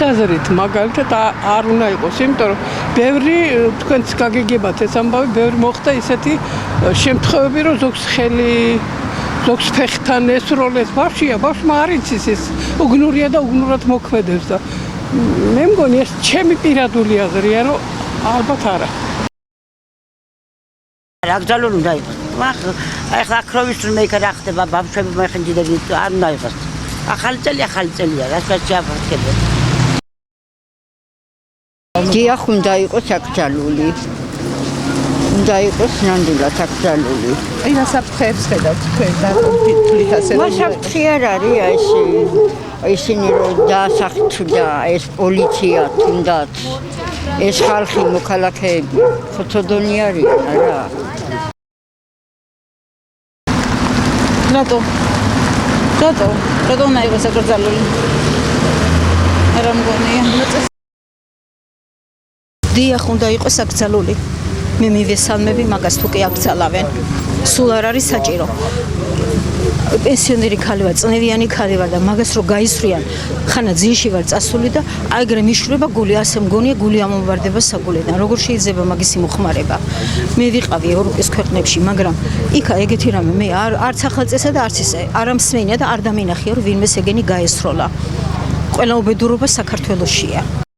აზრით მაგალითად არ უნდა იყოს, იმიტომ რომ ბევრი თქვენც გაგიგებათ ეს ამბავი, ბევრი მოხდა ისეთი შემთხვევები, რომ ზოგს ხელი ზოგს ფეხთან ესროლეს ბავშვია, ბავშვმა არ იცის ეს უგნურია და უგნურად მოქმედებს და მე მგონი ეს ჩემი პირადული აზრია, რომ ალბათ არა. აკრძალული უნდა იყოს. ახლა აქროვის თურმე იქ რა ხდება ბავშვები მოეხინჯდები არ უნდა იყოს. ახალი წელია, რასაც შეაფასებენ. დიახ, უნდა იყოს აკრძალული. უნდა იყოს ნამდვილად აკრძალული. აი რა საფრთხეებს ხედავთ თქვენ და თulit ასე რა საფრთხე არ არის ისინი რომ დაასახჩა ეს პოლიცია თუნდაც ეს ხალხი მოქალაქეები ხოცოდონი არიან რა. რატო უნდა იყოს აკრძალული? რა მგონია? დიახ, უნდა იყოს აკრძალული. მე მივესალმები მაგას თუ კი აკრძალავენ. სულ არ არის საჭირო. პენსიონერი ქალი ვარ, წნევიანი ქალი ვარ და მაგას რო გაისვრიან, ხანა ძინში ვარ წასული და აიგრე მიშვრება გული, ასე მგონია გული ამომბარდება საგულიდან. როგორ შეიძლება მაგისი მოხმარება? მე ვიყავი ევროპის ქვეყნებში, მაგრამ იქა ეგეთი რამე მე არც ახალწესა და არც ისე არ ამსმენია და არ დამინახია რომ ვინმეს ეგენი გაესროლა. ყველა უბედურობა საქართველოშია.